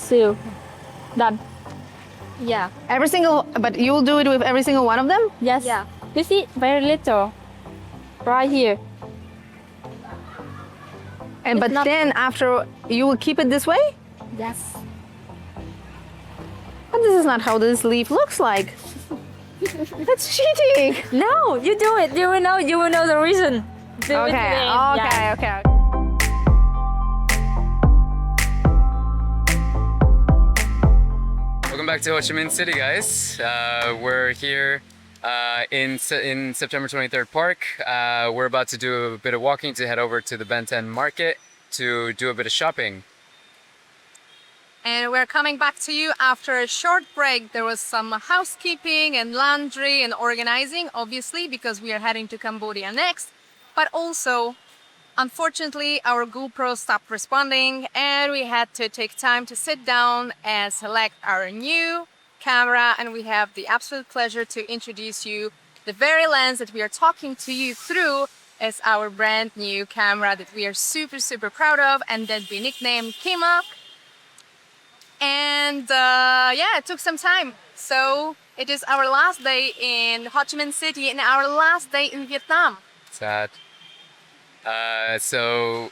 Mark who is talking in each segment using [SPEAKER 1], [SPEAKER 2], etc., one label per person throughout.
[SPEAKER 1] Seal. Done.
[SPEAKER 2] Yeah.
[SPEAKER 3] Every single, but you'll do it with every single one of them?
[SPEAKER 1] Yes.
[SPEAKER 2] Yeah.
[SPEAKER 1] You see, very little. Right here.
[SPEAKER 3] And but then after, you will keep it this way?
[SPEAKER 1] Yes.
[SPEAKER 3] But this is not how this leaf looks like. That's cheating.
[SPEAKER 1] No, you do it. You will know. You will know the reason. Do it
[SPEAKER 3] Okay,
[SPEAKER 1] today.
[SPEAKER 3] okay,
[SPEAKER 1] Yeah.
[SPEAKER 3] okay.
[SPEAKER 4] Welcome back to Ho Chi Minh City, guys. We're here in September 23rd Park. We're about to do a bit of walking to head over to the Ben Thanh Market to do a bit of shopping.
[SPEAKER 2] And we're coming back to you after a short break. There was some housekeeping and laundry and organizing, obviously, because we are heading to Cambodia next. But also, unfortunately, our GoPro stopped responding and we had to take time to sit down and select our new camera. And we have the absolute pleasure to introduce you the very lens that we are talking to you through as our brand new camera that we are super, super proud of and that we nicknamed Kimak. And yeah, it took some time. So it is our last day in Ho Chi Minh City and our last day in Vietnam.
[SPEAKER 4] Sad. So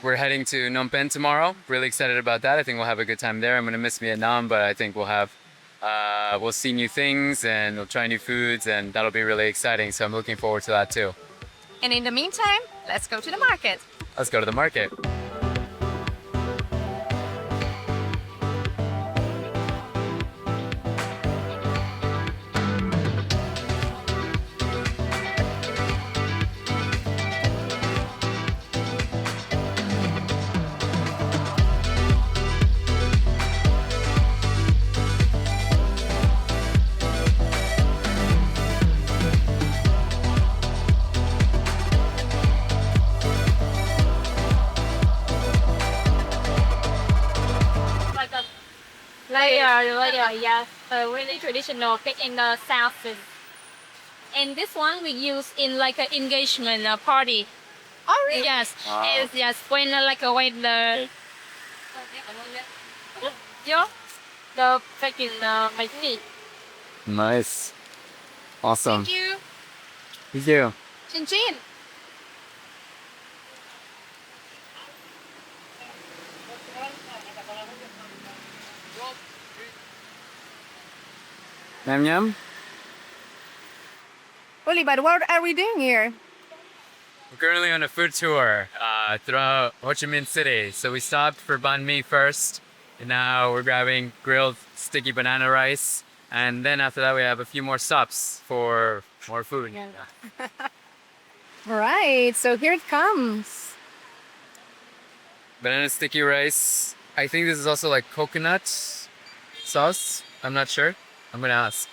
[SPEAKER 4] we're heading to Phnom Penh tomorrow. Really excited about that. I think we'll have a good time there. I'm gonna miss Vietnam, but I think we'll see new things and we'll try new foods, and that'll be really exciting. So I'm looking forward to that too.
[SPEAKER 2] And in the meantime, let's go to the market.
[SPEAKER 4] Let's go to the market.
[SPEAKER 1] Yeah, a really traditional cake in the south. And this one we use in like an engagement party.
[SPEAKER 2] Oh, really?
[SPEAKER 1] Yes,
[SPEAKER 4] Wow.
[SPEAKER 1] it's just when when the cake in my feet.
[SPEAKER 4] Nice. Awesome.
[SPEAKER 2] Thank you.
[SPEAKER 4] Thank you.
[SPEAKER 2] Chin chin.
[SPEAKER 4] Yum yum.
[SPEAKER 2] Oli, but what are we doing here?
[SPEAKER 4] We're currently on a food tour throughout Ho Chi Minh City. So we stopped for banh mi first, and now we're grabbing grilled sticky banana rice. And then after that, we have a few more stops for more food.
[SPEAKER 2] All right, so here it comes.
[SPEAKER 4] Banana sticky rice. I think this is also like coconut sauce. I'm not sure. I'm gonna ask.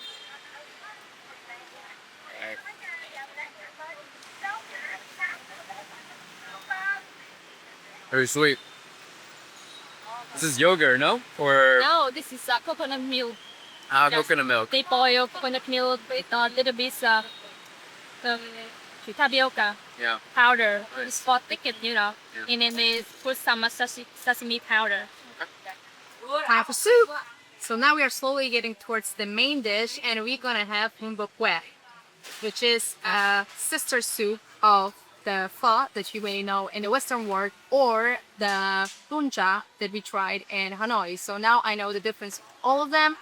[SPEAKER 4] Very sweet. This is yogurt, no? Or
[SPEAKER 1] No, this is coconut milk.
[SPEAKER 4] coconut milk.
[SPEAKER 1] They boil coconut milk with a little bit tapioca
[SPEAKER 4] Yeah.
[SPEAKER 1] powder.
[SPEAKER 4] Nice.
[SPEAKER 1] It's for thicken,
[SPEAKER 4] Yeah.
[SPEAKER 1] And then they put some sesame powder.
[SPEAKER 2] Time for soup. So now we are slowly getting towards the main dish, and we're gonna have Hun Bok Hue, which is a sister soup of the pho that you may know in the Western world, or the bun cha that we tried in Hanoi. So now I know the difference of all of them.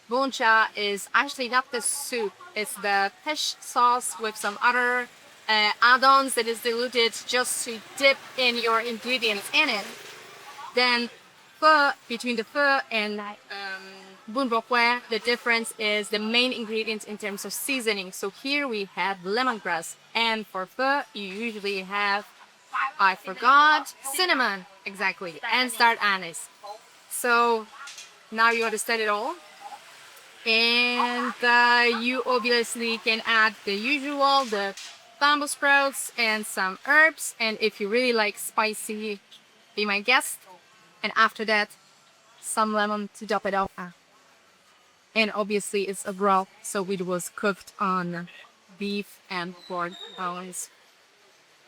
[SPEAKER 2] Bun cha is actually not the soup, it's the fish sauce with some other add-ons that is diluted just to dip in your ingredients in it. Then pho, between the pho and bun bok hue, the difference is the main ingredients in terms of seasoning. So here we have lemongrass, and for pho you usually have, I forgot, cinnamon, exactly, and star anise. So now you understand it all. And you obviously can add the usual, the bamboo sprouts and some herbs. And if you really like spicy, be my guest. And after that, some lemon to top it off. And obviously it's a broth, so it was cooked on beef and pork bones.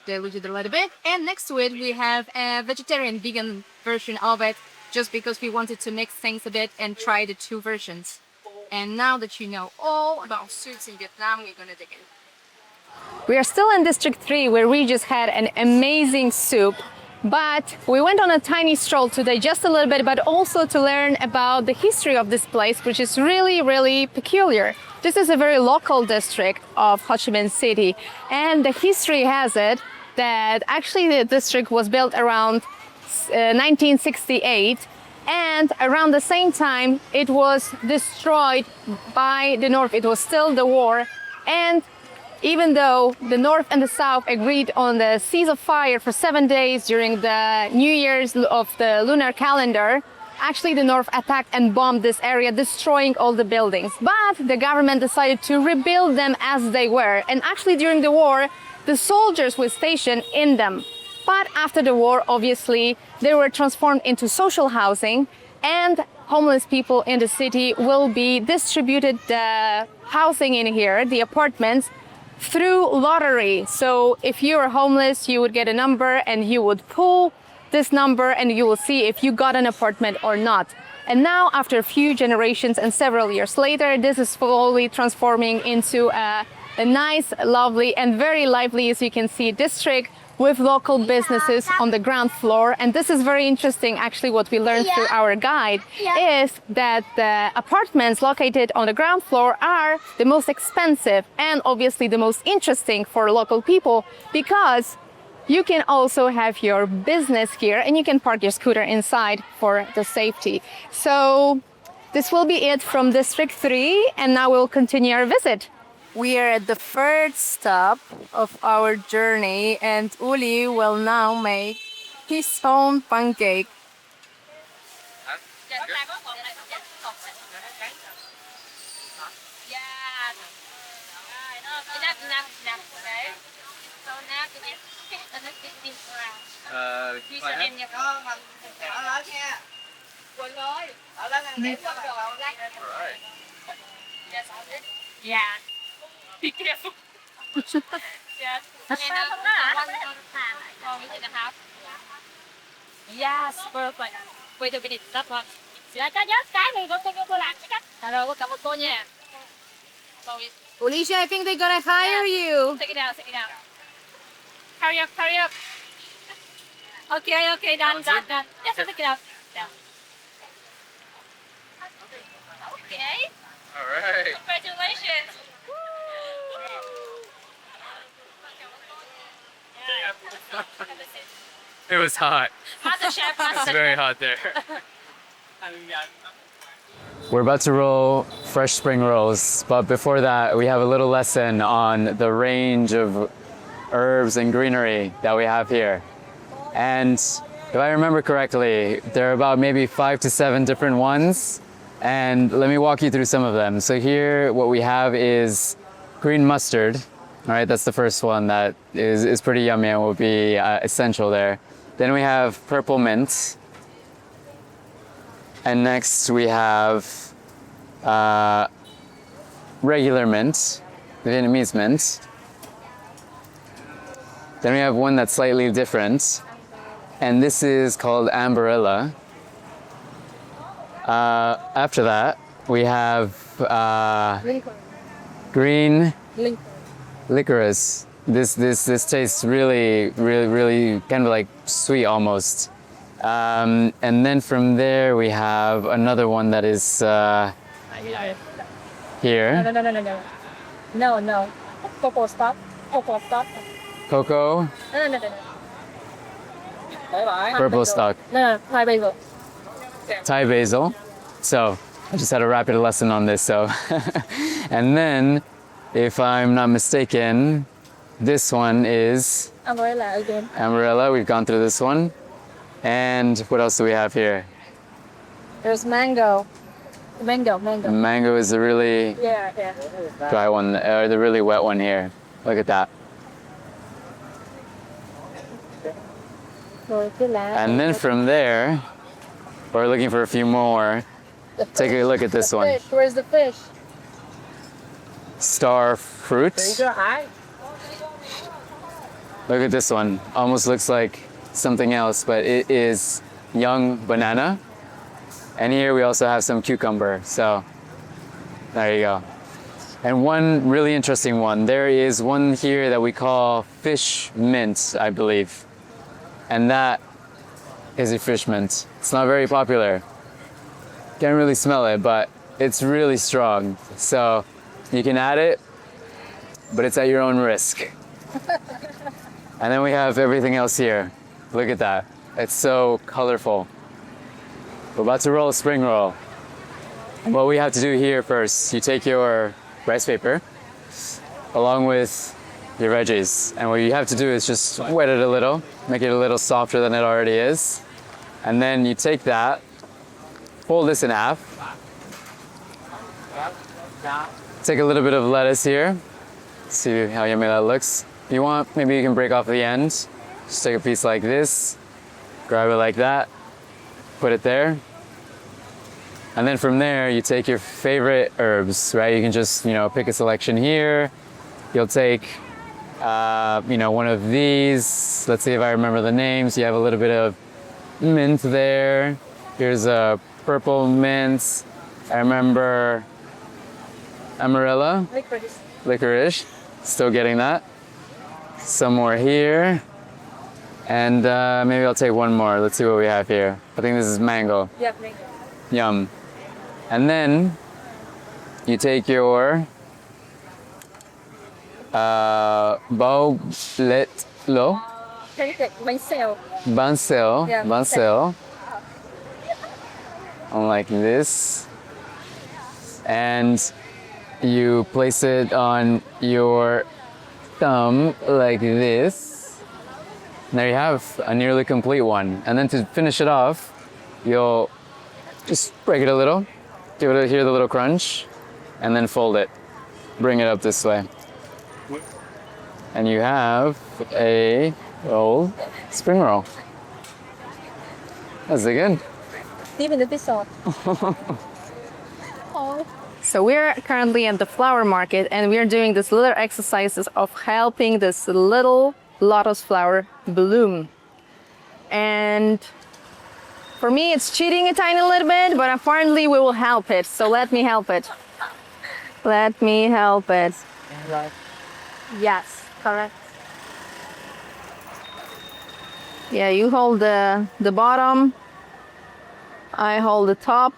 [SPEAKER 2] Diluted a little bit. And next to it, we have a vegetarian vegan version of it, just because we wanted to mix things a bit and try the two versions. And now that you know all about soups in Vietnam, we're gonna dig in.
[SPEAKER 3] We are still in District 3 where we just had an amazing soup, but we went on a tiny stroll to digest a little bit, but also to learn about the history of this place, which is really, really peculiar. This is a very local district of Ho Chi Minh City, and the history has it that actually the district was built around 1968, and around the same time it was destroyed by the North. It was still the war, and even though the North and the South agreed on the cease of fire for 7 days during the New Year's of the lunar calendar, actually the North attacked and bombed this area, destroying all the buildings. But the government decided to rebuild them as they were. And actually during the war, the soldiers were stationed in them. But after the war, obviously, they were transformed into social housing, and homeless people in the city will be distributed the housing in here, the apartments, through lottery. So if you are homeless, you would get a number and you would pull this number and you will see if you got an apartment or not. And now, after a few generations and several years later, this is slowly transforming into a nice, lovely, and very lively, as you can see, district with local businesses on the ground floor. And this is very interesting. Actually, what we learned through our guide is that the apartments located on the ground floor are the most expensive and obviously the most interesting for local people, because you can also have your business here and you can park your scooter inside for the safety. So this will be it from District 3, and now we'll continue our visit. We are at the third stop of our journey, and Uli will now make his own pancake.
[SPEAKER 1] Yeah. Be careful. Yes. And yes, perfect. Wait a minute, that one. Dạ cho nhớ cái này cô làm cái cách. Rồi cảm ơn cô nha.
[SPEAKER 2] Alicia, I think they're gonna hire you.
[SPEAKER 1] Take it out, take it out. Hurry up, hurry up. Okay, done. Yes, take it out. Down. Okay.
[SPEAKER 4] All right.
[SPEAKER 1] Congratulations.
[SPEAKER 4] It was hot.
[SPEAKER 1] Master chef,
[SPEAKER 4] It's very hot there. We're about to roll fresh spring rolls, but before that, we have a little lesson on the range of herbs and greenery that we have here. And if I remember correctly, there are about maybe 5 to 7 different ones. And let me walk you through some of them. So here, what we have is green mustard. All right, that's the first one that is pretty yummy and will be essential there. Then we have purple mint. And next we have regular mint, Vietnamese mint. Then we have one that's slightly different, and this is called amberella. After that, we have green licorice. This tastes really kind of like sweet almost. And then from there we have another one that is here.
[SPEAKER 1] No. Cocoa stop.
[SPEAKER 4] Cocoa,
[SPEAKER 1] No.
[SPEAKER 4] purple stock,
[SPEAKER 1] No, Thai basil.
[SPEAKER 4] Thai basil. So I just had a rapid lesson on this. So, and then, if I'm not mistaken, this one is
[SPEAKER 1] Umbrella again.
[SPEAKER 4] Amarella. We've gone through this one. And what else do we have here?
[SPEAKER 1] There's mango. Mango.
[SPEAKER 4] Mango is the really
[SPEAKER 1] Yeah.
[SPEAKER 4] dry one, or the really wet one here. Look at that. And then from there, we're looking for a few more. Take a look at this one.
[SPEAKER 1] Fish. Where's the fish?
[SPEAKER 4] Star fruit. Look at this one. Almost looks like something else, but it is young banana. And here we also have some cucumber. So there you go. And one really interesting one, there is one here that we call fish mint, I believe. And that is a fish mint. It's not very popular. Can't really smell it, but it's really strong. So you can add it, but it's at your own risk. And then we have everything else here. Look at that. It's so colorful. We're about to roll a spring roll. What we have to do here first, you take your rice paper along with your veggies. And what you have to do is just wet it a little, make it a little softer than it already is. And then you take that, fold this in half. Take a little bit of lettuce here. See how yummy that looks. If you want, maybe you can break off the end. Just take a piece like this, grab it like that, put it there. And then from there, you take your favorite herbs, right? You can just, pick a selection here. You'll take, one of these. Let's see if I remember the names. You have a little bit of mint there. Here's a purple mint. I remember amarilla. Licorice. Still getting that. Some more here. And maybe I'll take one more. Let's see what we have here. I think this is mango.
[SPEAKER 1] Yeah, mango.
[SPEAKER 4] Yum. And then you take your bao let lo. Bansel.
[SPEAKER 1] Yeah,
[SPEAKER 4] Bansel. Like this. And you place it on your thumb like this. And there you have a nearly complete one. And then to finish it off, you'll just break it a little. Hear the little crunch, and then fold it. Bring it up this way. And you have a roll, spring roll. That's it good.
[SPEAKER 1] Even a bit soft.
[SPEAKER 3] So we're currently at the flower market and we're doing these little exercises of helping this little lotus flower bloom. And for me, it's cheating a tiny little bit, but apparently we will help it. So let me help it. Let me help it.
[SPEAKER 1] Yes, correct.
[SPEAKER 3] Yeah, you hold the bottom. I hold the top.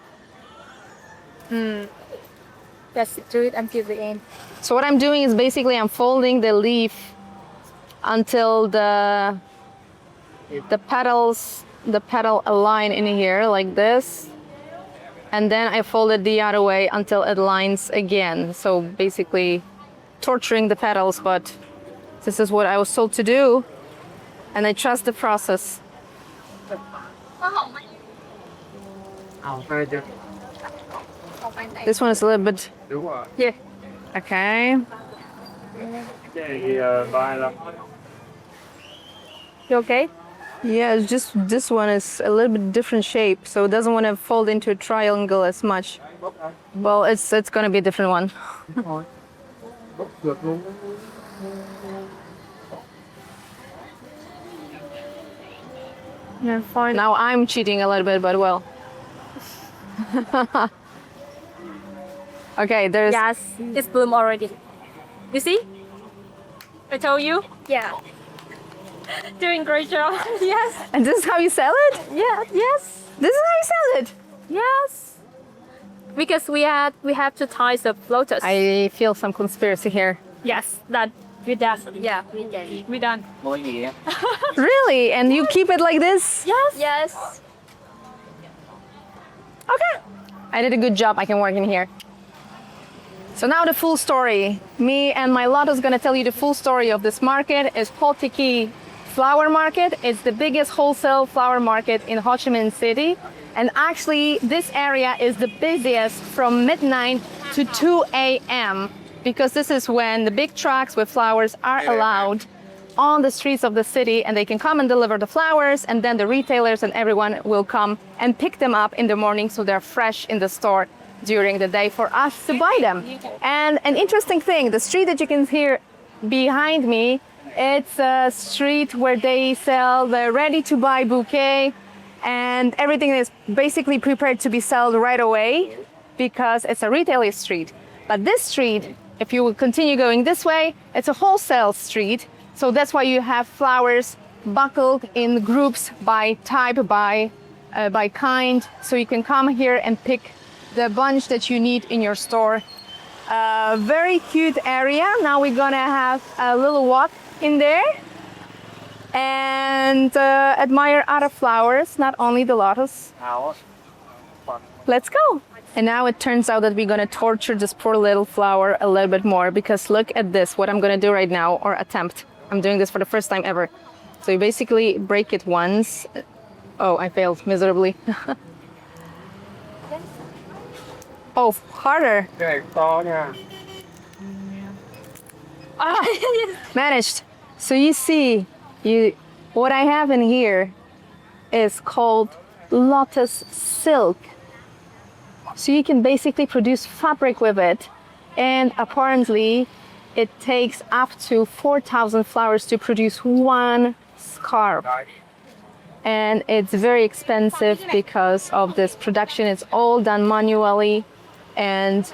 [SPEAKER 1] Just do it until the end.
[SPEAKER 3] So what I'm doing is basically I'm folding the leaf until the petal align in here like this. And then I fold it the other way until it lines again. So basically torturing the petals, but this is what I was told to do. And I trust the process. This one is a little bit...
[SPEAKER 1] Yeah.
[SPEAKER 3] Okay.
[SPEAKER 1] You okay?
[SPEAKER 3] Yeah, it's just this one is a little bit different shape, so it doesn't want to fold into a triangle as much. Well, it's gonna be a different one.
[SPEAKER 1] Yeah, fine.
[SPEAKER 3] Now I'm cheating a little bit, but well. Okay, there's...
[SPEAKER 1] Yes, it's bloom already. You see? I told you. Yeah. Doing great job. Yes.
[SPEAKER 3] And this is how you sell it?
[SPEAKER 1] Yeah. Yes.
[SPEAKER 3] This is how you sell it?
[SPEAKER 1] Yes. Because we have to tie the lotus.
[SPEAKER 3] I feel some conspiracy here.
[SPEAKER 1] Yes. That we done. Yeah. We done.
[SPEAKER 3] Really? And you keep it like this?
[SPEAKER 1] Yes. Yes.
[SPEAKER 3] Okay. I did a good job. I can work in here. So now the full story. Me and my Lotus gonna tell you the full story of this market. It's Ho Chi Flower Market. It's the biggest wholesale flower market in Ho Chi Minh City. And actually, this area is the busiest from midnight to 2 a.m. because this is when the big trucks with flowers are allowed on the streets of the city, and they can come and deliver the flowers, and then the retailers and everyone will come and pick them up in the morning so they're fresh in the store during the day for us to buy them. And an interesting thing, the street that you can hear behind me, it's a street where they sell the ready-to-buy bouquet and everything is basically prepared to be sold right away because it's a retail street. But this street, if you will continue going this way, it's a wholesale street. So that's why you have flowers buckled in groups by type, by kind. So you can come here and pick the bunch that you need in your store. Very cute area. Now we're gonna have a little walk in there and admire other flowers, not only the lotus. Let's go. And now it turns out that we're gonna torture this poor little flower a little bit more, because look at this, what I'm gonna do right now, or attempt. I'm doing this for the first time ever. So you basically break it once. Oh, I failed miserably. Oh, harder. Ah, managed. So you see, what I have in here is called Lotus silk. So you can basically produce fabric with it, and apparently it takes up to 4,000 flowers to produce one scarf. And it's very expensive because of this production. It's all done manually, and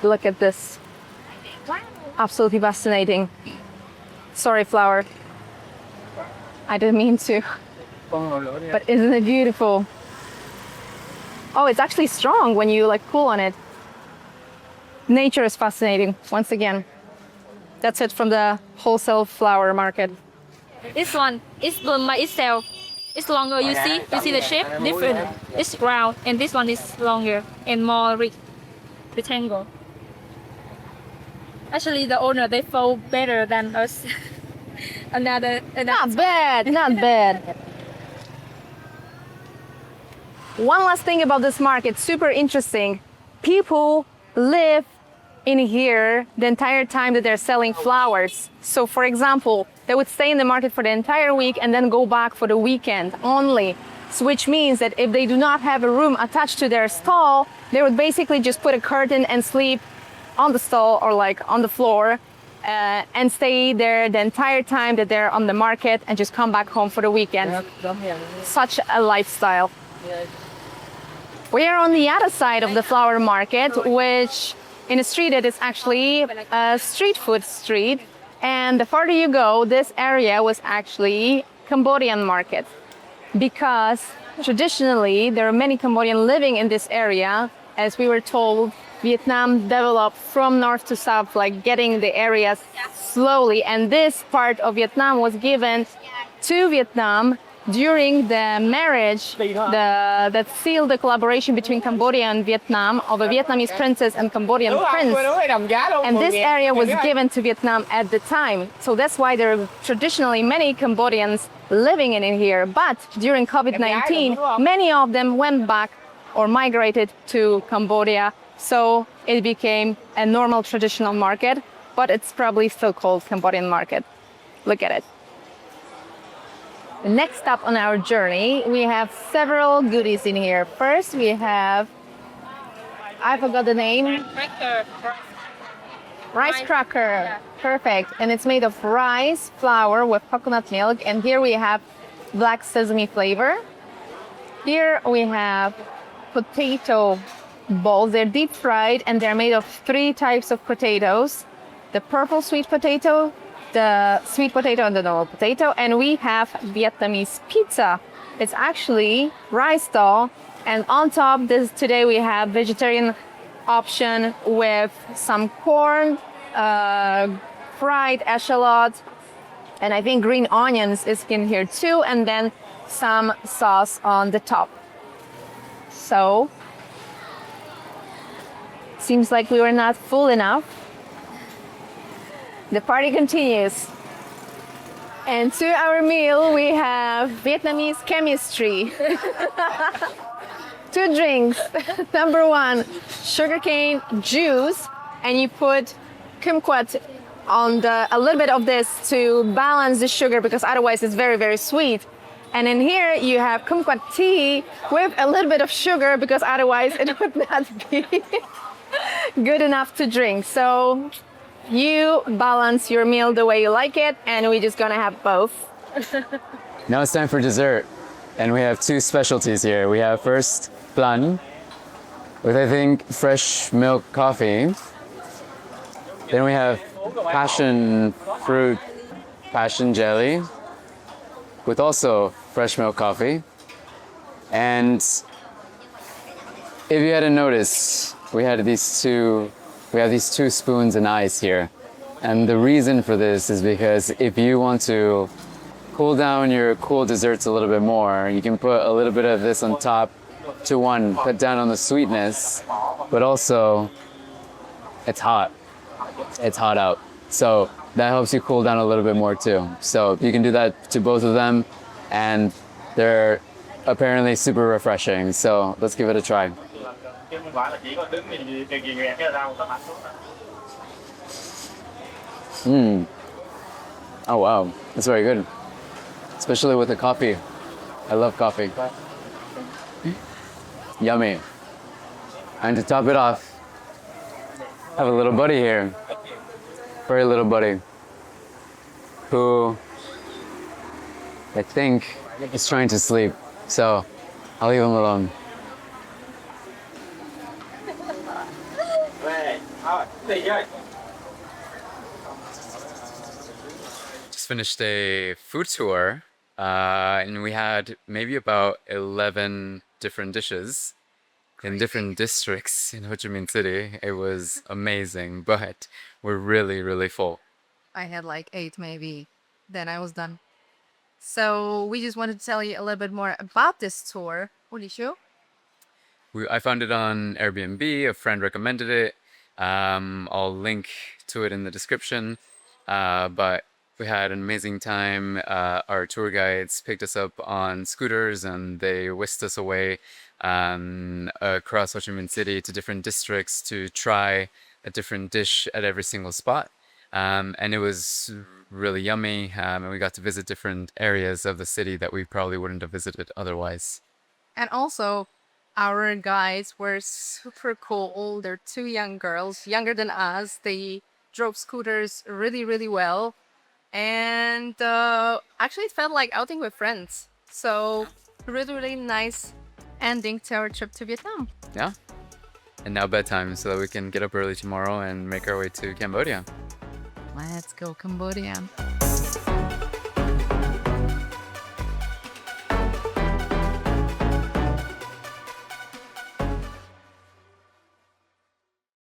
[SPEAKER 3] look at this. Absolutely fascinating. Sorry, flower. I didn't mean to. But isn't it beautiful? Oh, it's actually strong when you like pull on it. Nature is fascinating, once again. That's it from the wholesale flower market.
[SPEAKER 1] This one is blown by itself. It's longer. You see the shape different. It's round, and this one is longer and more rectangle. Actually, the owner, they fold better than us. another.
[SPEAKER 3] Not bad, not bad. One last thing about this market, super interesting. People live in here the entire time that they're selling flowers. So for example, they would stay in the market for the entire week and then go back for the weekend only. So which means that if they do not have a room attached to their stall, they would basically just put a curtain and sleep on the stall or like on the floor and stay there the entire time that they're on the market and just come back home for the weekend. Such a lifestyle. We are on the other side of the flower market, which in a street that is actually a street food street. And the farther you go, this area was actually Cambodian market, because traditionally there are many Cambodians living in this area. As we were told, Vietnam developed from north to south, like getting the areas slowly. And this part of Vietnam was given to Vietnam during the marriage that sealed the collaboration between Cambodia and Vietnam of a Vietnamese princess and Cambodian prince. And this area was given to Vietnam at the time. So that's why there are traditionally many Cambodians living in here. But during COVID-19, many of them went back or migrated to Cambodia. So it became a normal traditional market, but it's probably still called Cambodian market. Look at it. Next stop on our journey, we have several goodies in here. First, we have, I forgot the name. Rice cracker. Perfect. And it's made of rice flour with coconut milk. And here we have black sesame flavor. Here we have potato balls. They're deep fried and they're made of 3 types of potatoes. The purple sweet potato, the sweet potato, and the normal potato. And we have Vietnamese pizza. It's actually rice dough, and on top today we have vegetarian option with some corn, fried echalot, and I think green onions is in here too, and then some sauce on the top. So seems like we were not full enough. The party continues. And to our meal, we have Vietnamese chemistry. 2 drinks. Number 1, sugarcane juice, and you put kumquat on a little bit of this to balance the sugar, because otherwise it's very, very sweet. And in here you have kumquat tea with a little bit of sugar, because otherwise it would not be good enough to drink. So you balance your meal the way you like it, and we're just gonna have both.
[SPEAKER 4] Now it's time for dessert. And we have two specialties here. We have first flan with, I think, fresh milk coffee. Then we have passion fruit, passion jelly with also fresh milk coffee. And if you hadn't noticed, we have these two spoons and ice here. And the reason for this is because if you want to cool down your cool desserts a little bit more, you can put a little bit of this on top to one, cut down on the sweetness, but also it's hot. It's hot out. So that helps you cool down a little bit more too. So you can do that to both of them, and they're apparently super refreshing. So let's give it a try. Oh wow, that's very good. Especially with the coffee. I love coffee. Yummy. And to top it off, I have a little buddy here. Very little buddy. Who I think is trying to sleep. So I'll leave him alone. Just finished a food tour. And we had maybe about 11 different dishes in different districts in Ho Chi Minh City. It was amazing, but we're really, really full.
[SPEAKER 2] I had like 8 maybe. Then I was done. So we just wanted to tell you a little bit more about this tour. Ulishu?
[SPEAKER 4] I found it on Airbnb. A friend recommended it. I'll link to it in the description. But we had an amazing time. Our tour guides picked us up on scooters and they whisked us away across Ho Chi Minh City to different districts to try a different dish at every single spot. And it was really yummy. And we got to visit different areas of the city that we probably wouldn't have visited otherwise.
[SPEAKER 2] And also, our guides were super cool. They're 2 young girls, younger than us. They drove scooters really, really well. And actually it felt like outing with friends. So really, really nice ending to our trip to Vietnam.
[SPEAKER 4] Yeah. And now bedtime so that we can get up early tomorrow and make our way to Cambodia.
[SPEAKER 2] Let's go Cambodia.